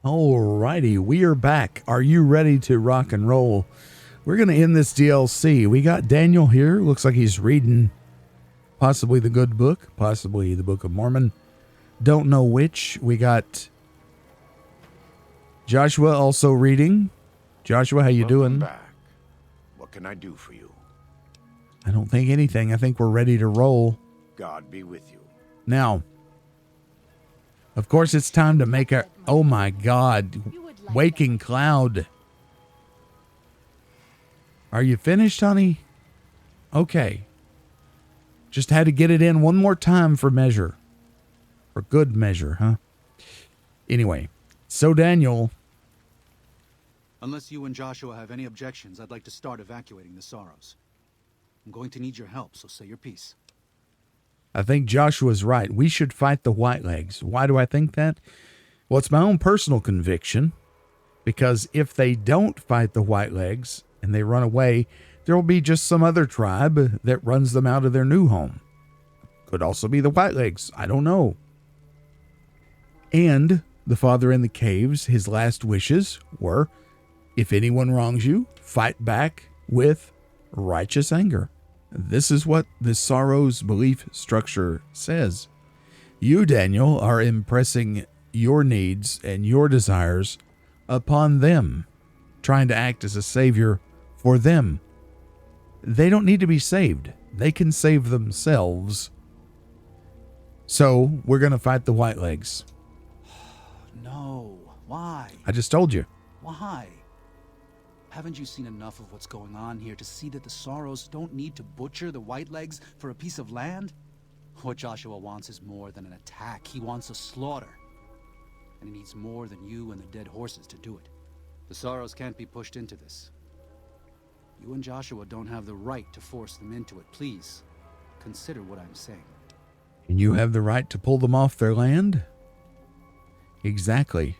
Alrighty, we are back. Are you ready to rock and roll? We're going to end this DLC. We got Daniel here. Looks like he's reading possibly the good book, possibly the Book of Mormon. Don't know which. We got Joshua also reading. Joshua, how you doing? Back. What can I do for you? I don't think anything. I think we're ready to roll. God be with you. Now, of course, it's time to make our... Oh, my God. Waking Cloud. Are you finished, honey? Okay. Just had to get it in one more time for measure. For good measure, huh? Anyway, so Daniel... Unless you and Joshua have any objections, I'd like to start evacuating the Sorrows. I'm going to need your help, so say your piece. I think Joshua's right. We should fight the Whitelegs. Why do I think that? Well, it's my own personal conviction. Because if they don't fight the Whitelegs and they run away, there will be just some other tribe that runs them out of their new home. Could also be the Whitelegs. I don't know. And the father in the caves, his last wishes were, if anyone wrongs you, fight back with righteous anger. This is what the Sorrows belief structure says. You, Daniel, are impressing your needs and your desires upon them, trying to act as a savior for them. They don't need to be saved. They can save themselves. So, we're going to fight the Whitelegs. No. Why? I just told you. Why? Haven't you seen enough of what's going on here to see that the Sorrows don't need to butcher the Whitelegs for a piece of land? What Joshua wants is more than an attack. He wants a slaughter. And he needs more than you and the dead horses to do it. The Sorrows can't be pushed into this. You and Joshua don't have the right to force them into it. Please, consider what I'm saying. And you have the right to pull them off their land? Exactly.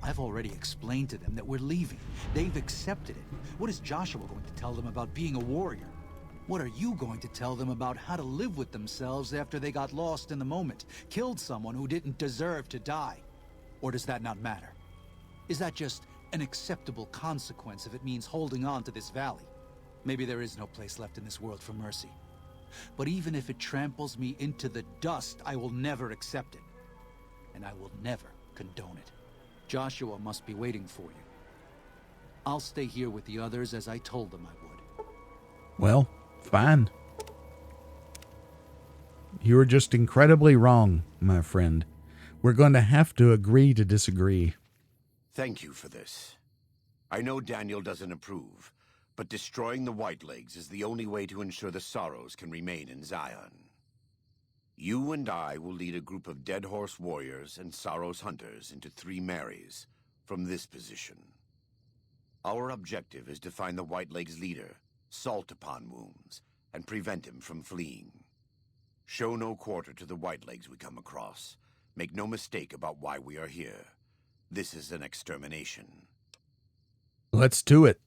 I've already explained to them that we're leaving. They've accepted it. What is Joshua going to tell them about being a warrior? What are you going to tell them about how to live with themselves after they got lost in the moment, killed someone who didn't deserve to die? Or does that not matter? Is that just an acceptable consequence if it means holding on to this valley? Maybe there is no place left in this world for mercy. But even if it tramples me into the dust, I will never accept it. And I will never condone it. Joshua must be waiting for you. I'll stay here with the others as I told them I would. Well, fine. You are just incredibly wrong, my friend. We're going to have to agree to disagree. Thank you for this. I know Daniel doesn't approve, but destroying the Whitelegs is the only way to ensure the Sorrows can remain in Zion. You and I will lead a group of Dead Horse warriors and Sorrows hunters into 3 Marys from this position. Our objective is to find the Whitelegs' leader, salt upon wounds, and prevent him from fleeing. Show no quarter to the Whitelegs we come across. Make no mistake about why we are here. This is an extermination. Let's do it.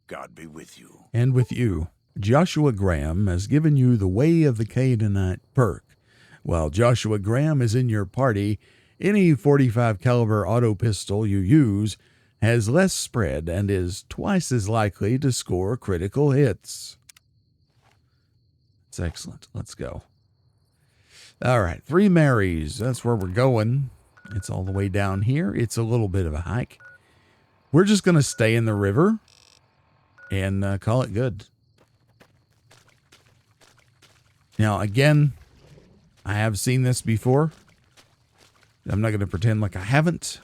God be with you. And with you. Joshua Graham has given you the Way of the Canaanite perk. While Joshua Graham is in your party, any .45 caliber auto pistol you use has less spread and is twice as likely to score critical hits. That's excellent. Let's go. All right, 3 Marys. That's where we're going. It's all the way down here. It's a little bit of a hike. We're just going to stay in the river and call it good. Now, again, I have seen this before. I'm not going to pretend like I haven't.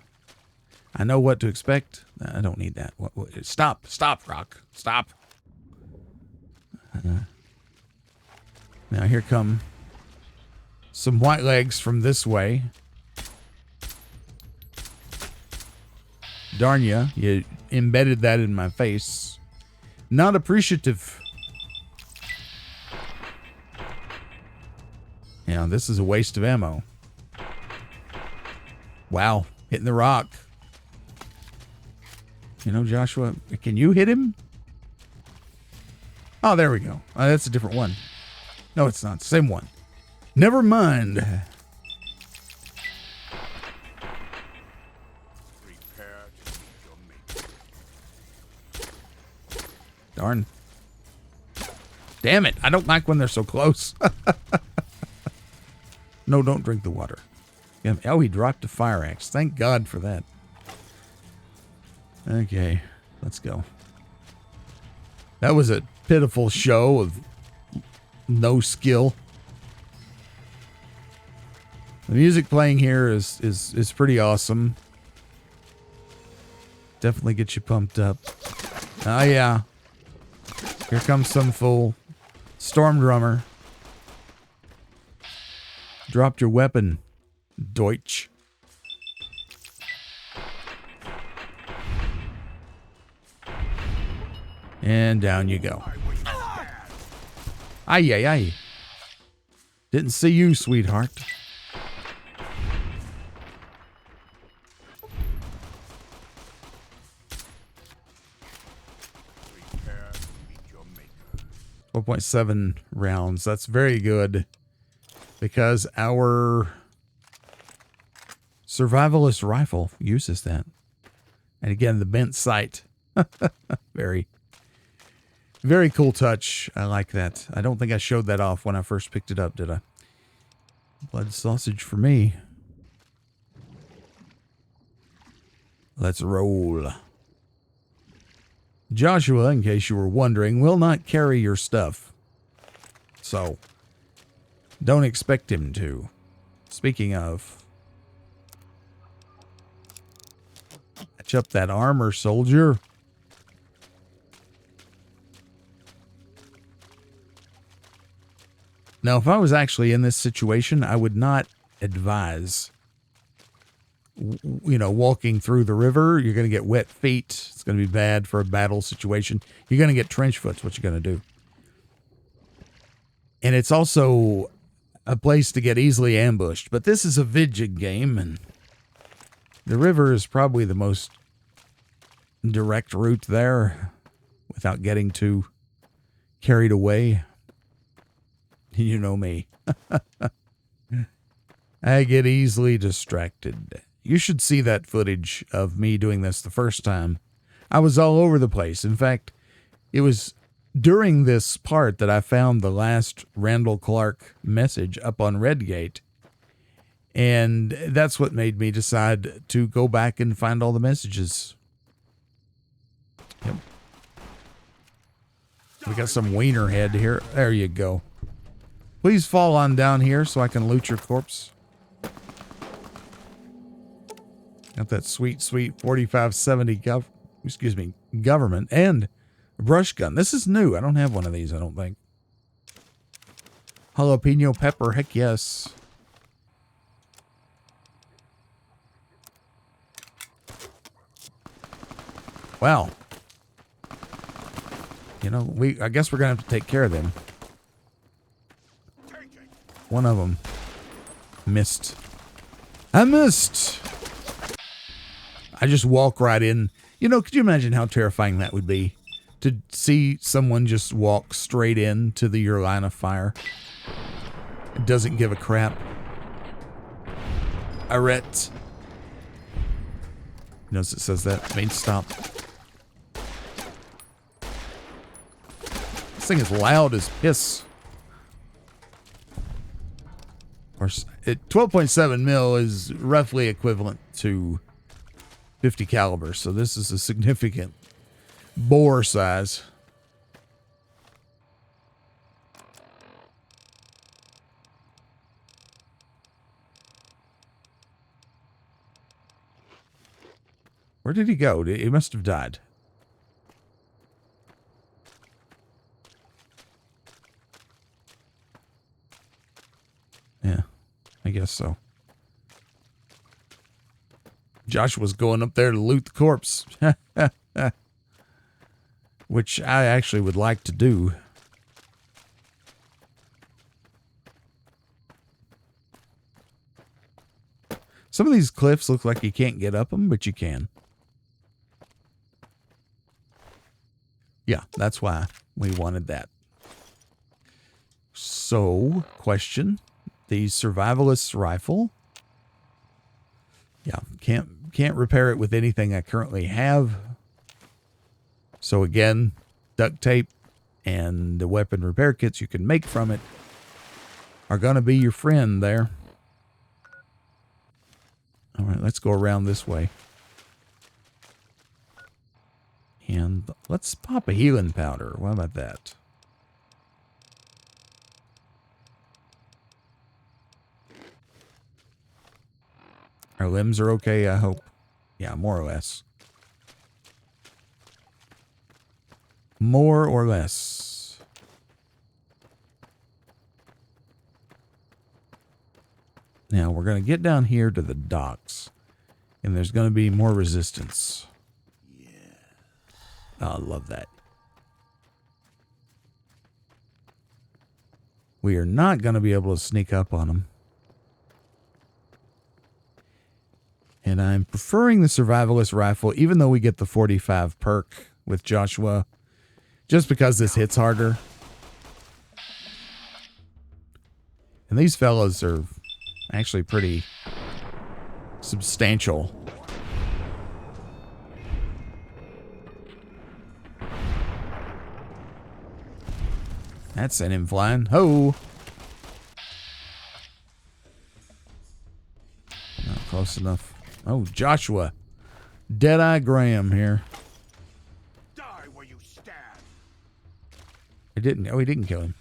I know what to expect. I don't need that. Stop, Rock. Stop. Now, here come some Whitelegs from this way. Darn ya, you embedded that in my face. Not appreciative. Yeah, this is a waste of ammo. Wow, hitting the rock. You know, Joshua, can you hit him? Oh, there we go. Oh, that's a different one. No, it's not. Same one. Never mind. Darn. Damn it. I don't like when they're so close. No, don't drink the water. Yeah, oh, he dropped a fire axe. Thank God for that. Okay, let's go. That was a pitiful show of no skill. The music playing here is pretty awesome. Definitely gets you pumped up. Oh yeah. Here comes some fool. Storm drummer. Dropped your weapon, Deutsch. And down you go. Ay, ay, ay. Didn't see you, sweetheart. Prepare to meet your maker. 12.7 rounds. That's very good. Because our survivalist rifle uses that. And again, the bent sight. Very, very cool touch. I like that. I don't think I showed that off when I first picked it up, did I? Blood sausage for me. Let's roll. Joshua, in case you were wondering, will not carry your stuff. So, don't expect him to. Speaking of, patch up that armor, soldier. Now, if I was actually in this situation, I would not advise, you know, walking through the river. You're going to get wet feet. It's going to be bad for a battle situation. You're going to get trench foot's what you're going to do. And it's also a place to get easily ambushed. But this is a Vidjig game, and the river is probably the most direct route there without getting too carried away. You know me. I get easily distracted. You should see that footage of me doing this the first time. I was all over the place. In fact, it was during this part that I found the last Randall Clark message up on Redgate. And that's what made me decide to go back and find all the messages. Yep. We got some wiener head here. There you go. Please fall on down here so I can loot your corpse. Got that sweet, sweet 4570 government and a brush gun. This is new. I don't have one of these, I don't think. Jalapeno pepper, heck yes. Wow. You know, I guess we're going to have to take care of them. One of them missed. I missed. I just walk right in. You know, could you imagine how terrifying that would be? To see someone just walk straight into your line of fire. It doesn't give a crap. Arrête. Notice it says that. It means stop. This thing is loud as piss. 12.7 mil is roughly equivalent to 50 caliber, so this is a significant bore size. Where did he go? He must have died. Yeah, I guess so. Josh was going up there to loot the corpse. Which I actually would like to do. Some of these cliffs look like you can't get up them, but you can. Yeah, that's why we wanted that. So, question. The survivalist's rifle. Yeah, can't repair it with anything I currently have. So again, duct tape and the weapon repair kits you can make from it are going to be your friend there. All right, let's go around this way. And let's pop a healing powder. What about that? Our limbs are okay, I hope. Yeah, more or less. More or less. Now, we're going to get down here to the docks. And there's going to be more resistance. Yeah. Oh, I love that. We are not going to be able to sneak up on them. And I'm preferring the survivalist rifle, even though we get the 45 perk with Joshua. Just because this hits harder. And these fellas are actually pretty substantial. That sent him flying. Ho! Not close enough. Oh, Joshua. Deadeye Graham here. Die where you stand. I didn't. Oh, he didn't kill him.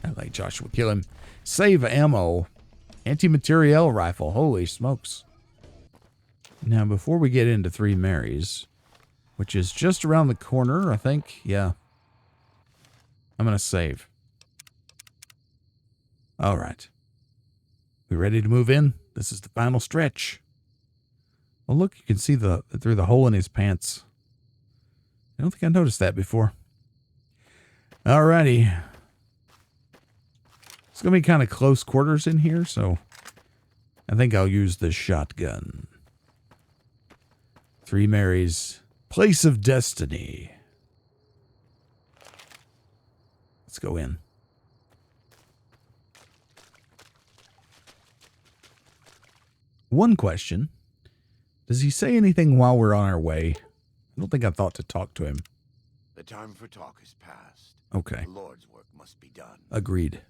I like Joshua. Kill him. Save ammo. Anti-materiel rifle. Holy smokes. Now, before we get into Three Marys, which is just around the corner, I think. Yeah. I'm going to save. All right. We ready to move in? This is the final stretch. Oh, look, you can see through the hole in his pants. I don't think I noticed that before. Alrighty. It's going to be kind of close quarters in here, so I think I'll use the shotgun. Three Marys. Place of Destiny. Let's go in. One question. Does he say anything while we're on our way? I don't think I thought to talk to him. The time for talk is past. Okay. The Lord's work must be done. Agreed.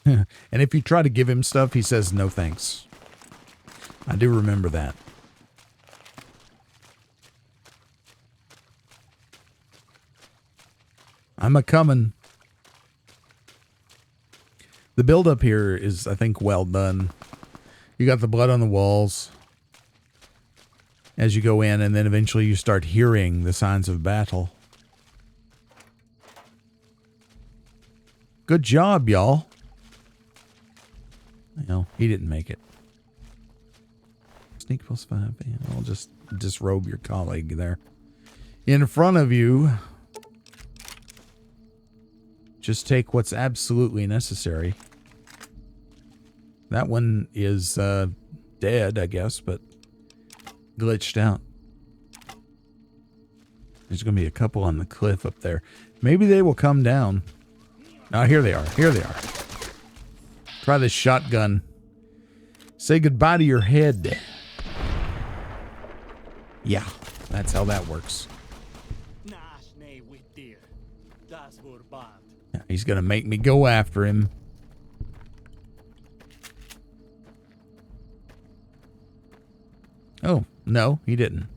And if you try to give him stuff, he says no thanks. I do remember that. I'm a-comin'. The build-up here is, I think, well done. You got the blood on the walls as you go in, and then eventually you start hearing the signs of battle. Good job, y'all. No, he didn't make it. Sneak +5. Yeah, I'll just disrobe your colleague there. In front of you, just take what's absolutely necessary. That one is dead, I guess, but glitched out. There's going to be a couple on the cliff up there. Maybe they will come down. Oh, here they are. Here they are. Try this shotgun. Say goodbye to your head. Yeah, that's how that works. Yeah, he's going to make me go after him. Oh, no, he didn't.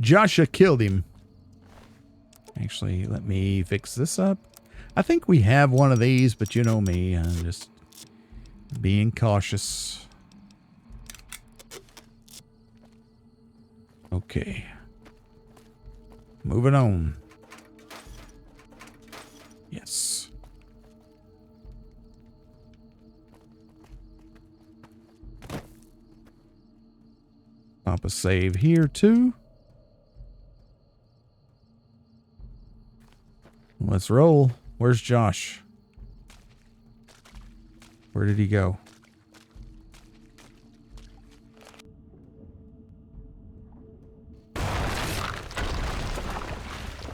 Joshua killed him. Actually, let me fix this up. I think we have one of these, but you know me. I'm just being cautious. Okay. Moving on. Yes. Pop a save here, too. Let's roll. Where's Josh? Where did he go?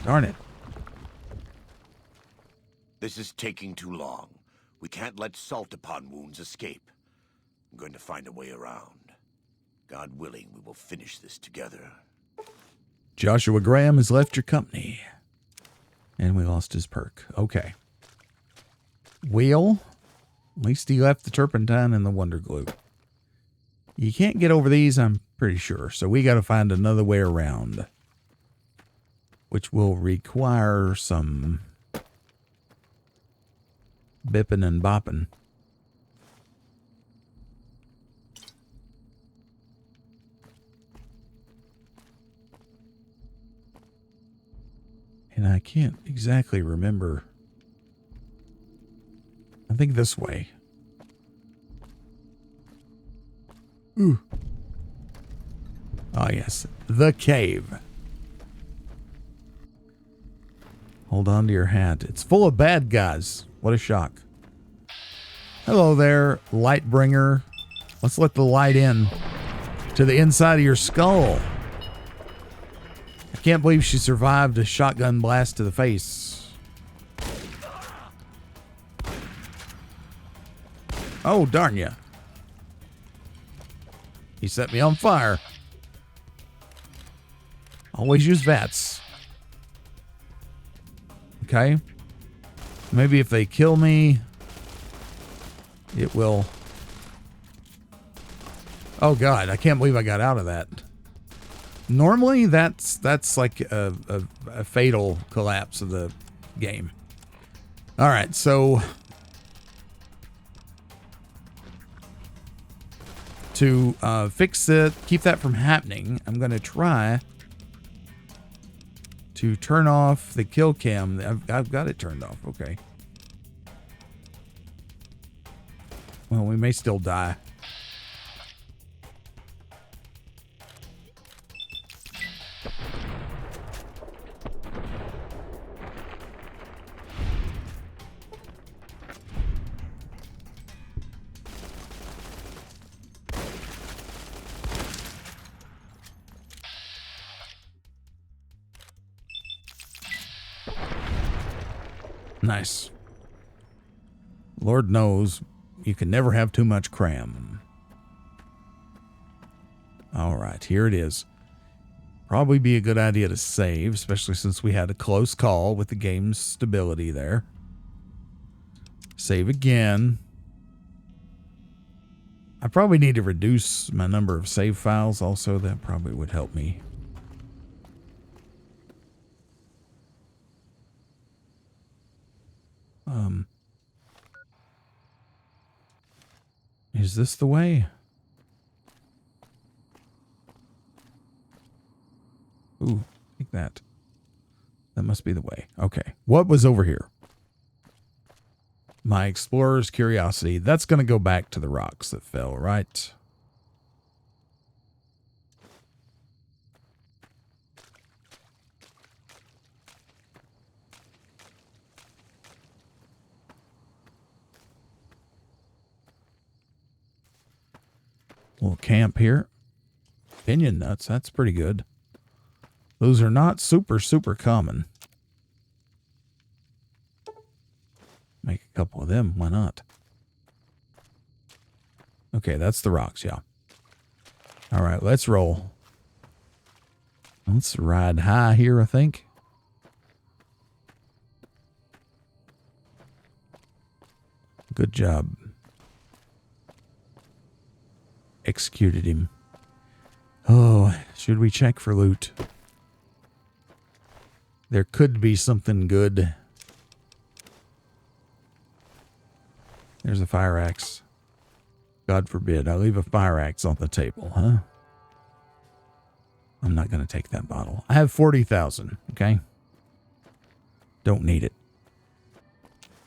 Darn it. This is taking too long. We can't let salt upon wounds escape. I'm going to find a way around. God willing, we will finish this together. Joshua Graham has left your company. And we lost his perk. Okay. Wheel. At least he left the turpentine and the wonder glue. You can't get over these, I'm pretty sure. So we got to find another way around. Which will require some bipping and bopping. And I can't exactly remember. I think this way. Ooh. Oh, yes. The cave. Hold on to your hat. It's full of bad guys. What a shock. Hello there, light bringer. Let's let the light in to the inside of your skull. I can't believe she survived a shotgun blast to the face. Oh, darn ya. He set me on fire. Always use VATS. Okay. Maybe if they kill me, it will... Oh, God. I can't believe I got out of that. Normally, that's like a fatal collapse of the game. All right, so... To fix it, keep that from happening, I'm going to try to turn off the kill cam. I've got it turned off. Okay. Well, we may still die. Nice. Lord knows you can never have too much cram. All right, here it is. Probably be a good idea to save, especially since we had a close call with the game's stability there. Save again. I probably need to reduce my number of save files also. That probably would help me. Is this the way? Ooh, take that. That must be the way. Okay. What was over here? My explorer's curiosity. That's going to go back to the rocks that fell, right? Little camp here. Pinion nuts. That's pretty good. Those are not super common. Make a couple of them. Why not? Okay, that's the rocks, yeah. All right, let's roll. Let's ride high here, I think. Good job. Executed him. Oh, should we check for loot? There could be something good. There's a fire axe. God forbid I leave a fire axe on the table, huh? I'm not going to take that bottle. I have 40,000, okay? Don't need it.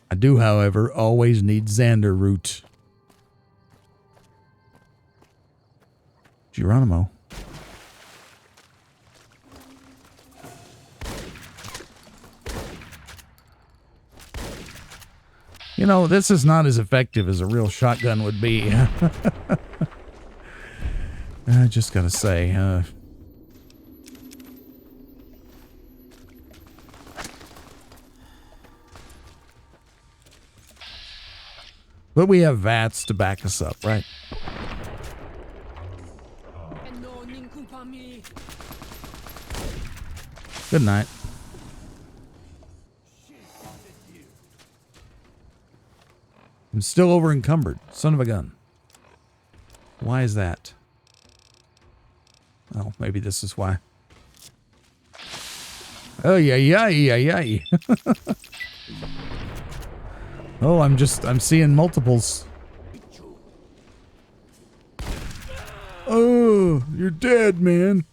I do, however, always need Xander root. Geronimo. You know, this is not as effective as a real shotgun would be. I just gotta say, but we have VATS to back us up, right? Good night. I'm still over encumbered. Son of a gun. Why is that? Oh, maybe this is why. Oh, yeah. Oh, I'm seeing multiples. Oh, you're dead, man.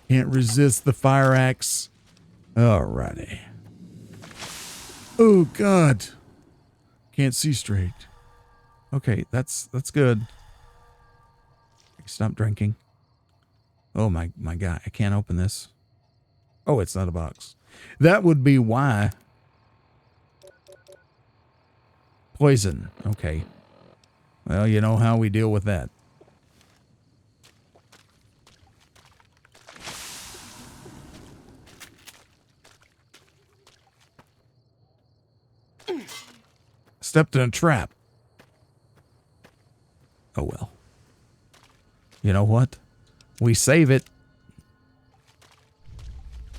Can't resist the fire axe. Alrighty. Oh, God. Can't see straight. Okay, that's good. Stop drinking. Oh, my God. I can't open this. Oh, it's not a box. That would be why. Poison. Okay. Well, you know how we deal with that. Stepped in a trap. Oh, well. You know what? We save it.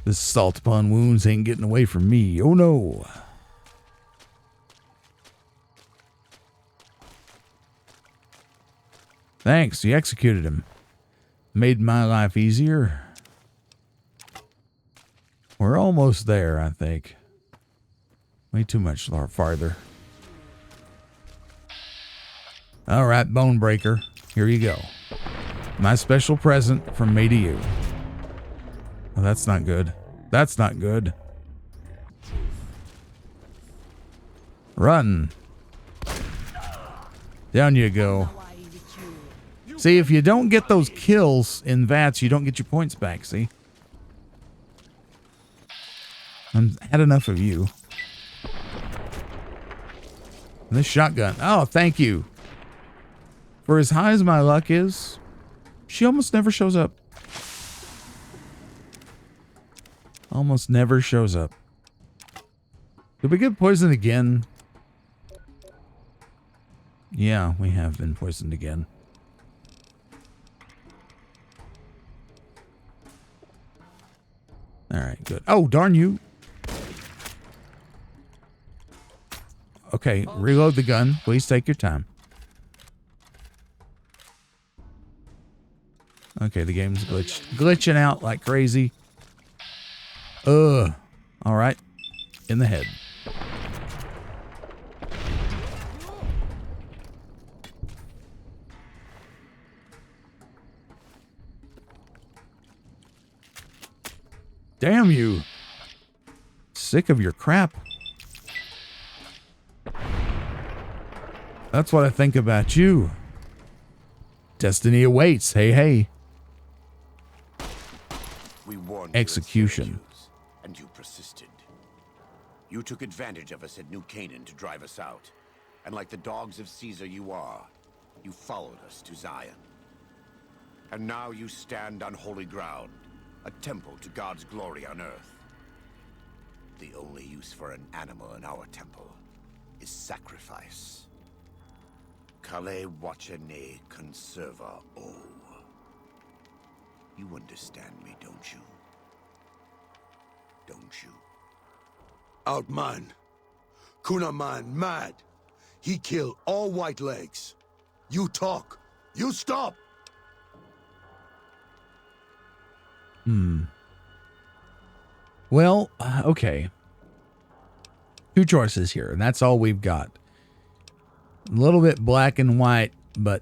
This salt upon wounds ain't getting away from me. Oh, no. Thanks. You executed him. Made my life easier. We're almost there, I think. Way too much farther. All right, Bone Breaker. Here you go. My special present from me to you. Oh, that's not good. That's not good. Run. Down you go. See, if you don't get those kills in VATS, you don't get your points back, see? I've had enough of you. And this shotgun. Oh, thank you. For as high as my luck is, she almost never shows up. Almost never shows up. Did we get poisoned again? Yeah, we have been poisoned again. Alright, good. Oh, darn you. Okay, reload the gun. Please take your time. Okay, the game's glitching out like crazy. Ugh. Alright. In the head. Damn you. Sick of your crap. That's what I think about you. Destiny awaits. Hey, hey. We warned Execution. And you persisted. You took advantage of us at New Canaan to drive us out. And like the dogs of Caesar you are, you followed us to Zion. And now you stand on holy ground, a temple to God's glory on earth. The only use for an animal in our temple is sacrifice. Kale wachene conserva o. You understand me, don't you? Don't you? Outman. Kunaman mad. He killed all white legs. You talk. You stop. Well, okay. Two choices here, and that's all we've got. A little bit black and white, but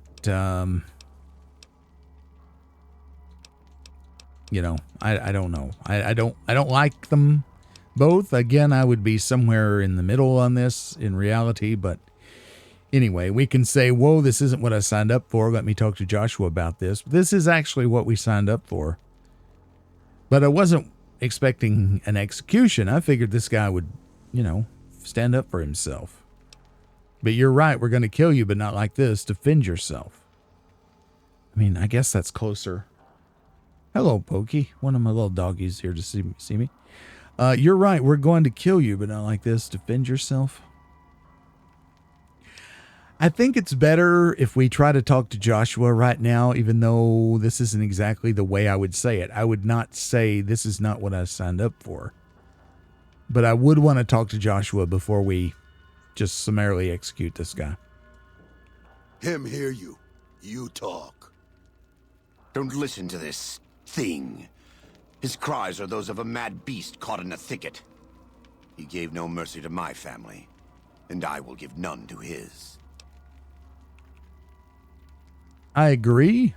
you know, I don't know. I don't like them both. Again, I would be somewhere in the middle on this in reality, but anyway, we can say, whoa, this isn't what I signed up for. Let me talk to Joshua about this. This is actually what we signed up for. But I wasn't expecting an execution. I figured this guy would, you know, stand up for himself. But you're right. We're going to kill you, but not like this. Defend yourself. I mean, I guess that's closer. Hello, Pokey. One of my little doggies here to see me. You're right. We're going to kill you, but not like this. Defend yourself. I think it's better if we try to talk to Joshua right now, even though this isn't exactly the way I would say it. I would not say this is not what I signed up for. But I would want to talk to Joshua before we just summarily execute this guy. Him hear you. You talk. Don't listen to this thing. His cries are those of a mad beast caught in a thicket. He gave no mercy to my family, and I will give none to his. I agree.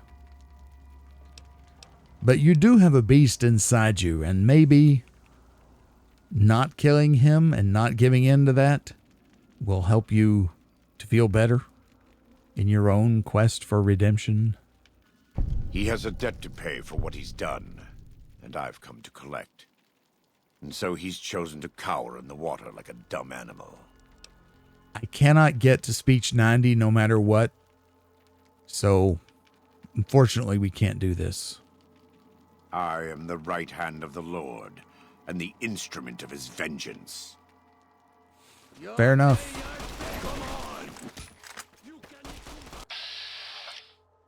But you do have a beast inside you, and maybe not killing him and not giving in to that will help you to feel better in your own quest for redemption. He has a debt to pay for what he's done, and I've come to collect. And so he's chosen to cower in the water like a dumb animal. I cannot get to speech 90 no matter what. So, unfortunately, we can't do this. I am the right hand of the Lord, and the instrument of his vengeance. Fair enough.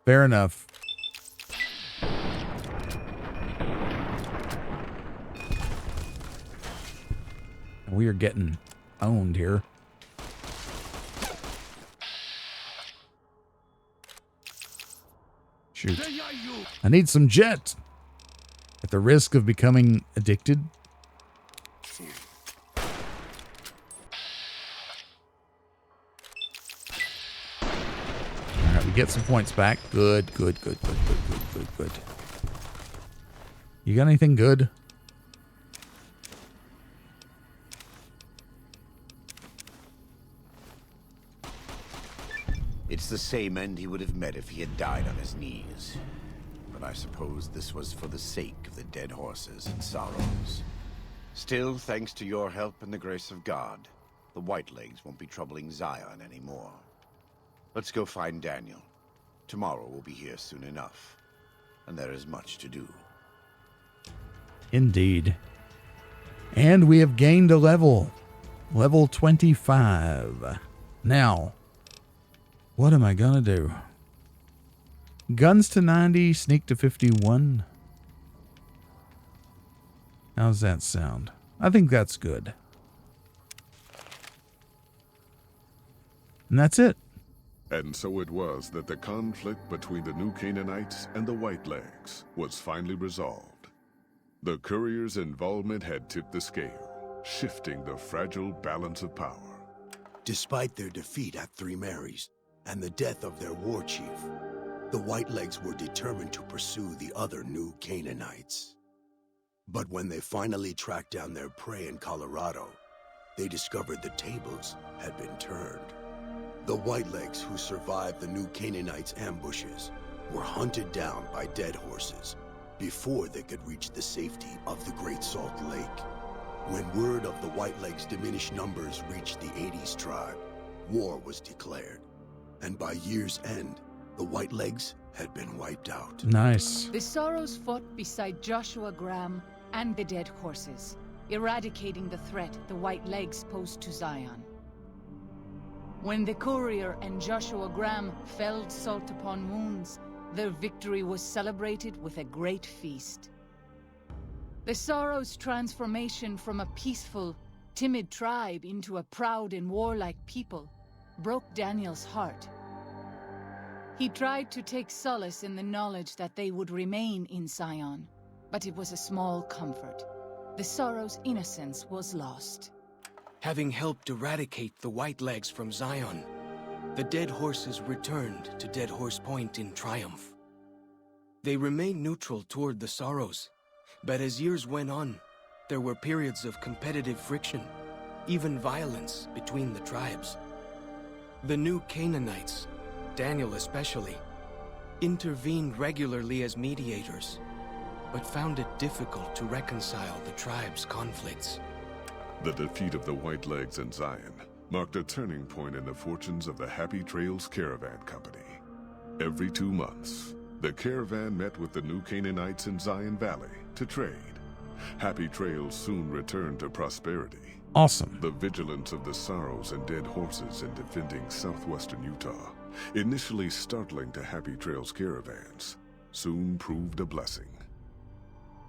Fair enough. We are getting owned here. Shoot. I need some jet. At the risk of becoming addicted. Alright, we get some points back. Good. You got anything good? It's the same end he would have met if he had died on his knees. But I suppose this was for the sake of the dead horses and sorrows. Still, thanks to your help and the grace of God, the Whitelegs won't be troubling Zion anymore. Let's go find Daniel. Tomorrow we'll be here soon enough, and there is much to do. Indeed. And we have gained a level. Level 25. Now, what am I gonna do? Guns to 90, sneak to 51. How's that sound? I think that's good. And that's it. And so it was that the conflict between the New Canaanites and the Whitelegs was finally resolved. The courier's involvement had tipped the scale, shifting the fragile balance of power. Despite their defeat at Three Marys and the death of their war chief, the Whitelegs were determined to pursue the other New Canaanites. But when they finally tracked down their prey in Colorado, they discovered the tables had been turned. The Whitelegs who survived the New Canaanites' ambushes were hunted down by dead horses before they could reach the safety of the Great Salt Lake. When word of the Whitelegs' diminished numbers reached the 80s tribe, war was declared. And by year's end, the Whitelegs had been wiped out. Nice. The Sorrows fought beside Joshua Graham and the dead horses, eradicating the threat the Whitelegs posed to Zion. When the courier and Joshua Graham felled Salt upon wounds, their victory was celebrated with a great feast. The Sorrows' transformation from a peaceful, timid tribe into a proud and warlike people broke Daniel's heart. He tried to take solace in the knowledge that they would remain in Zion, but it was a small comfort. The Sorrows' innocence was lost. Having helped eradicate the Whitelegs from Zion, the dead horses returned to Dead Horse Point in triumph. They remained neutral toward the Sorrows, but as years went on, there were periods of competitive friction, even violence between the tribes. The New Canaanites, Daniel especially, intervened regularly as mediators, but found it difficult to reconcile the tribe's conflicts. The defeat of the Whitelegs in Zion marked a turning point in the fortunes of the Happy Trails Caravan Company. Every 2 months, the caravan met with the New Canaanites in Zion Valley to trade. Happy Trails soon returned to prosperity, Awesome. The vigilance of the Sorrows and Dead Horses in defending southwestern Utah, initially startling to Happy Trails caravans, soon proved a blessing.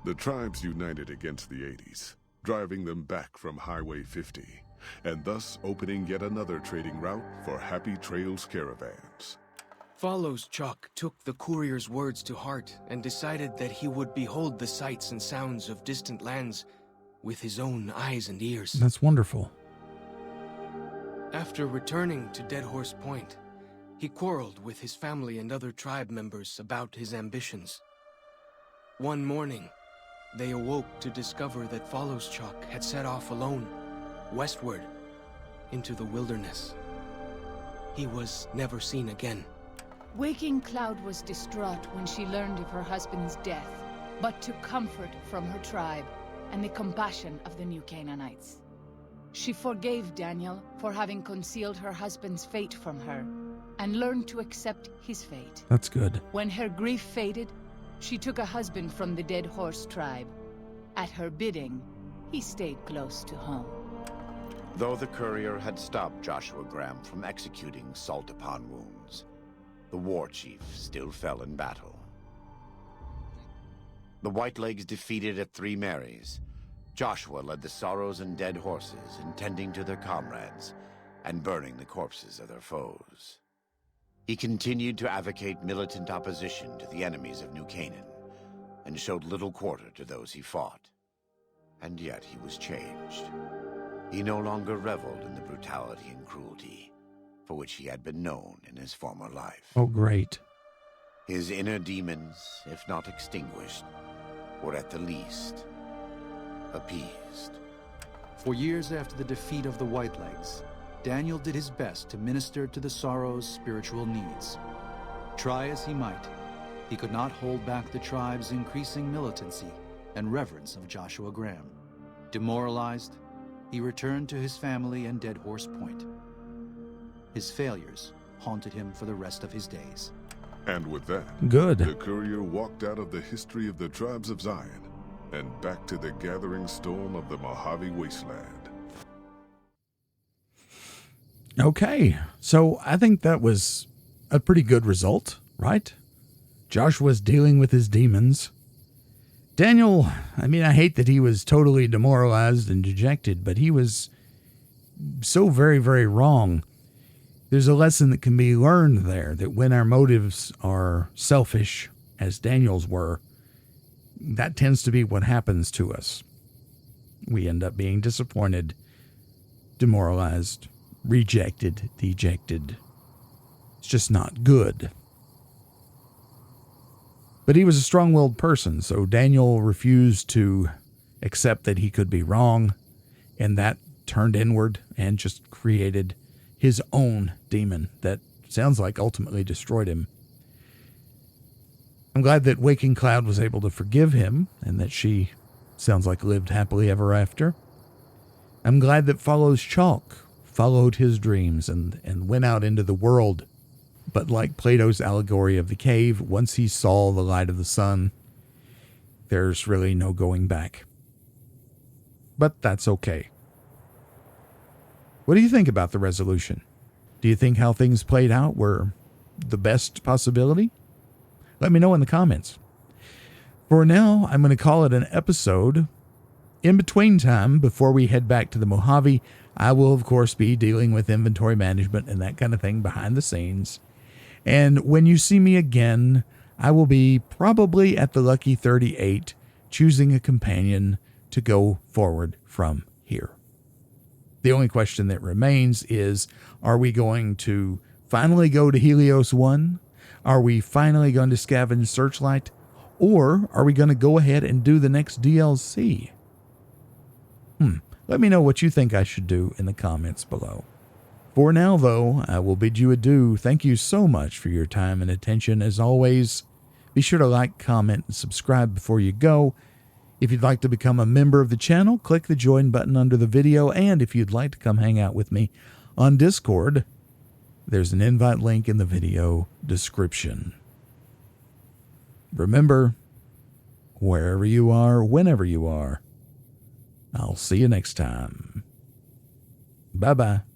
The tribes united against the 80s, driving them back from Highway 50, and thus opening yet another trading route for Happy Trails caravans. Follows Chuck took the courier's words to heart and decided that he would behold the sights and sounds of distant lands with his own eyes and ears. That's wonderful. After returning to Dead Horse Point, he quarreled with his family and other tribe members about his ambitions. One morning, they awoke to discover that Follows Chuck had set off alone, westward, into the wilderness. He was never seen again. Waking Cloud was distraught when she learned of her husband's death, but took comfort from her tribe and the compassion of the new Canaanites. She forgave Daniel for having concealed her husband's fate from her, and learned to accept his fate. That's good. When her grief faded, she took a husband from the Dead Horse tribe. At her bidding, he stayed close to home. Though the courier had stopped Joshua Graham from executing salt-upon wounds, the war chief still fell in battle. The Whitelegs defeated at Three Marys. Joshua led the Sorrows and Dead Horses in tending to their comrades and burning the corpses of their foes. He continued to advocate militant opposition to the enemies of New Canaan and showed little quarter to those he fought. And yet he was changed. He no longer reveled in the brutality and cruelty for which he had been known in his former life. Oh, great. His inner demons, if not extinguished, were at the least appeased. For years after the defeat of the Whitelegs, Daniel did his best to minister to the Sorrows' spiritual needs. Try as he might, he could not hold back the tribe's increasing militancy and reverence of Joshua Graham. Demoralized, he returned to his family and Dead Horse Point. His failures haunted him for the rest of his days. And with that, Good. the courier walked out of the history of the tribes of Zion and back to the gathering storm of the Mojave Wasteland. Okay, so I think that was a pretty good result, right? Joshua's dealing with his demons. Daniel, I mean, I hate that he was totally demoralized and dejected, but he was so very, very wrong. There's a lesson that can be learned there, that when our motives are selfish, as Daniel's were, that tends to be what happens to us. We end up being disappointed, demoralized, rejected, dejected. It's just not good. But he was a strong-willed person, so Daniel refused to accept that he could be wrong, and that turned inward and just created his own demon that sounds like ultimately destroyed him. I'm glad that Waking Cloud was able to forgive him, and that she sounds like lived happily ever after. I'm glad that Follows Chalk followed his dreams and went out into the world. But like Plato's allegory of the cave, once he saw the light of the sun, there's really no going back. But that's okay. What do you think about the resolution? Do you think how things played out were the best possibility? Let me know in the comments. For now, I'm going to call it an episode. In between time, before we head back to the Mojave, I will, of course, be dealing with inventory management and that kind of thing behind the scenes. And when you see me again, I will be probably at the Lucky 38, choosing a companion to go forward from here. The only question that remains is, are we going to finally go to Helios 1? Are we finally going to scavenge Searchlight? Or are we going to go ahead and do the next DLC? Let me know what you think I should do in the comments below. For now, though, I will bid you adieu. Thank you so much for your time and attention. As always, be sure to like, comment, and subscribe before you go. If you'd like to become a member of the channel, click the join button under the video. And if you'd like to come hang out with me on Discord, there's an invite link in the video description. Remember, wherever you are, whenever you are, I'll see you next time. Bye-bye.